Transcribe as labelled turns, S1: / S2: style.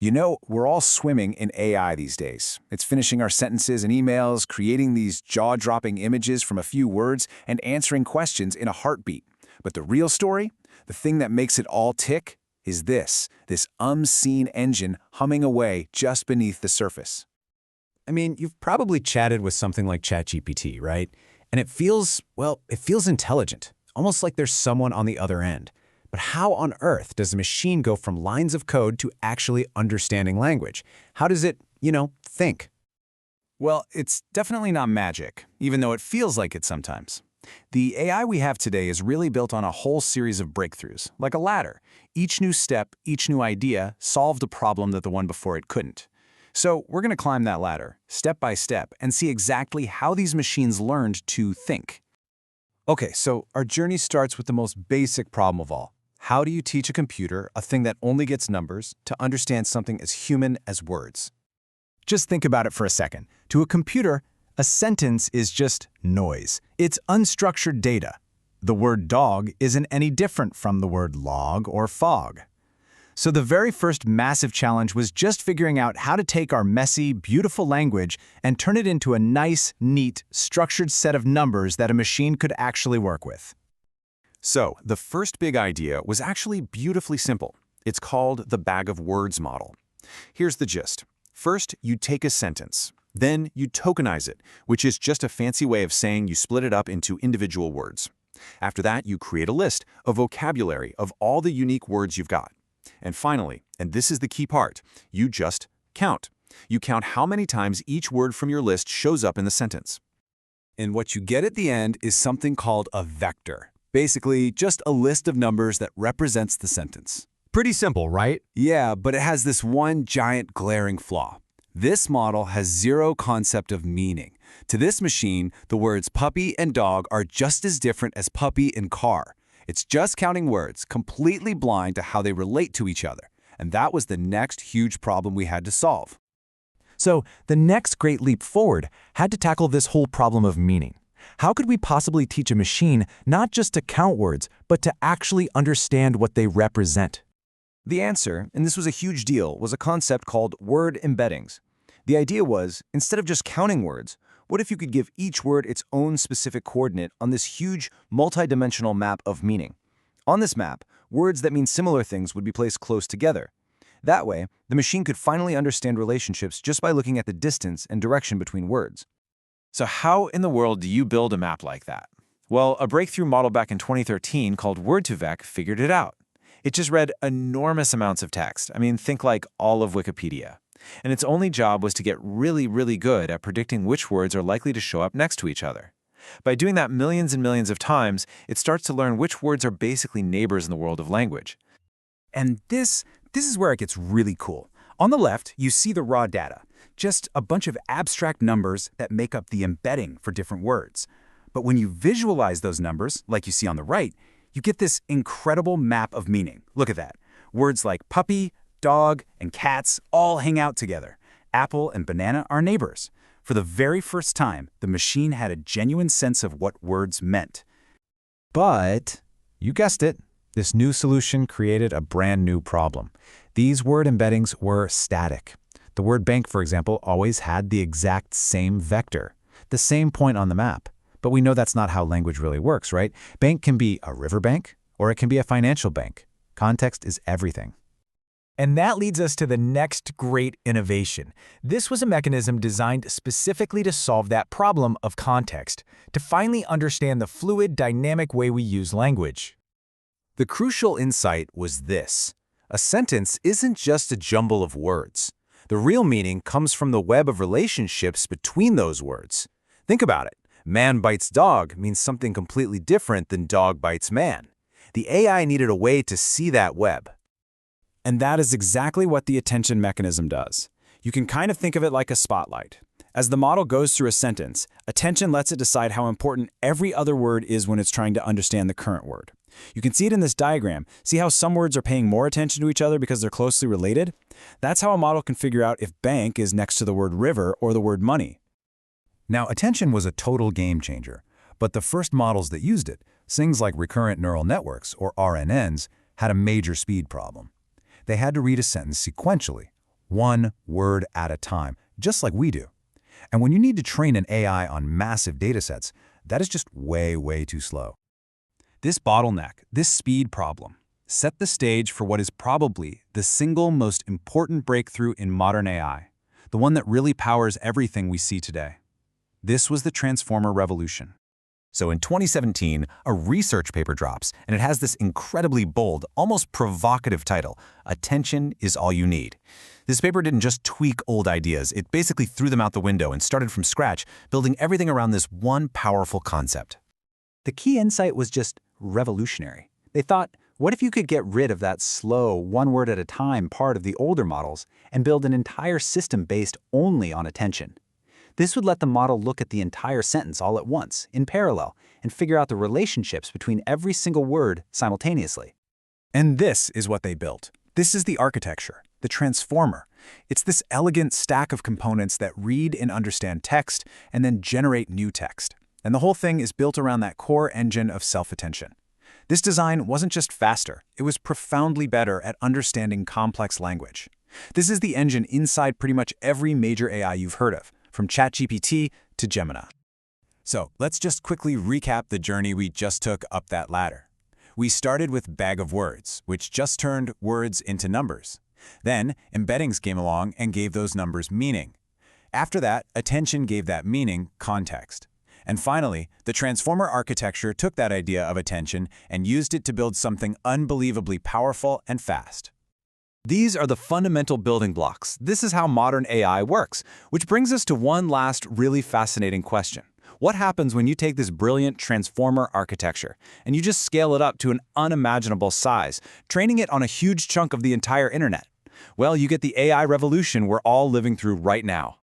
S1: You know, we're all swimming in AI these days. It's finishing our sentences and emails, creating these jaw-dropping images from a few words, and answering questions in a heartbeat. But the real story, the thing that makes it all tick, is this unseen engine humming away just beneath the surface.
S2: I mean, you've probably chatted with something like ChatGPT, right? And it feels, well, it feels intelligent, almost like there's someone on the other end. But how on earth does a machine go from lines of code to actually understanding language? How does it, think?
S1: Well, it's definitely not magic, even though it feels like it sometimes. The AI we have today is really built on a whole series of breakthroughs, like a ladder. Each new step, each new idea solved a problem that the one before it couldn't. So we're going to climb that ladder, step by step, and see exactly how these machines learned to think. Okay, so our journey starts with the most basic problem of all. How do you teach a computer, a thing that only gets numbers, to understand something as human as words? Just think about it for a second. To a computer, a sentence is just noise. It's unstructured data. The word dog isn't any different from the word log or fog. So the very first massive challenge was just figuring out how to take our messy, beautiful language and turn it into a nice, neat, structured set of numbers that a machine could actually work with. So, the first big idea was actually beautifully simple. It's called the bag of words model. Here's the gist. First, you take a sentence. Then you tokenize it, which is just a fancy way of saying you split it up into individual words. After that, you create a list, a vocabulary of all the unique words you've got. And finally, and this is the key part, you just count. You count how many times each word from your list shows up in the sentence. And what you get at the end is something called a vector. Basically, just a list of numbers that represents the sentence.
S2: Pretty simple, right?
S1: Yeah, but it has this one giant glaring flaw. This model has zero concept of meaning. To this machine, the words puppy and dog are just as different as puppy and car. It's just counting words, completely blind to how they relate to each other. And that was the next huge problem we had to solve.
S3: So the next great leap forward had to tackle this whole problem of meaning. How could we possibly teach a machine not just to count words, but to actually understand what they represent?
S1: The answer, and this was a huge deal, was a concept called word embeddings. The idea was, instead of just counting words, what if you could give each word its own specific coordinate on this huge, multidimensional map of meaning? On this map, words that mean similar things would be placed close together. That way, the machine could finally understand relationships just by looking at the distance and direction between words. So how in the world do you build a map like that? Well, a breakthrough model back in 2013 called Word2Vec figured it out. It just read enormous amounts of text. I mean, think like all of Wikipedia. And its only job was to get really, really good at predicting which words are likely to show up next to each other. By doing that millions and millions of times, it starts to learn which words are basically neighbors in the world of language.
S3: And this is where it gets really cool. On the left, you see the raw data, just a bunch of abstract numbers that make up the embedding for different words. But when you visualize those numbers, like you see on the right, you get this incredible map of meaning. Look at that. Words like puppy, dog, and cats all hang out together. Apple and banana are neighbors. For the very first time, the machine had a genuine sense of what words meant. But, you guessed it, this new solution created a brand new problem. These word embeddings were static. The word bank, for example, always had the exact same vector, the same point on the map. But we know that's not how language really works, right? Bank can be a riverbank, or it can be a financial bank. Context is everything.
S4: And that leads us to the next great innovation. This was a mechanism designed specifically to solve that problem of context, to finally understand the fluid, dynamic way we use language.
S1: The crucial insight was this. A sentence isn't just a jumble of words. The real meaning comes from the web of relationships between those words. Think about it. Man bites dog means something completely different than dog bites man. The AI needed a way to see that web. And that is exactly what the attention mechanism does. You can kind of think of it like a spotlight. As the model goes through a sentence, attention lets it decide how important every other word is when it's trying to understand the current word. You can see it in this diagram. See how some words are paying more attention to each other because they're closely related? That's how a model can figure out if bank is next to the word river or the word money.
S3: Now, attention was a total game changer, but the first models that used it, things like recurrent neural networks, or RNNs, had a major speed problem. They had to read a sentence sequentially, one word at a time, just like we do. And when you need to train an AI on massive datasets, that is just way, way too slow. This bottleneck, this speed problem, set the stage for what is probably the single most important breakthrough in modern AI, the one that really powers everything we see today. This was the Transformer Revolution.
S1: So in 2017, a research paper drops, and it has this incredibly bold, almost provocative title, Attention is All You Need. This paper didn't just tweak old ideas, it basically threw them out the window and started from scratch, building everything around this one powerful concept.
S3: The key insight was just revolutionary. They thought, what if you could get rid of that slow, one word at a time part of the older models and build an entire system based only on attention? This would let the model look at the entire sentence all at once, in parallel, and figure out the relationships between every single word simultaneously. And this is what they built. This is the architecture, the transformer. It's this elegant stack of components that read and understand text and then generate new text. And the whole thing is built around that core engine of self-attention. This design wasn't just faster, it was profoundly better at understanding complex language. This is the engine inside pretty much every major AI you've heard of, from ChatGPT to Gemini. So let's just quickly recap the journey we just took up that ladder. We started with Bag of Words, which just turned words into numbers. Then embeddings came along and gave those numbers meaning. After that, attention gave that meaning context. And finally, the transformer architecture took that idea of attention and used it to build something unbelievably powerful and fast.
S1: These are the fundamental building blocks. This is how modern AI works, which brings us to one last really fascinating question. What happens when you take this brilliant transformer architecture and you just scale it up to an unimaginable size, training it on a huge chunk of the entire internet? Well, you get the AI revolution we're all living through right now.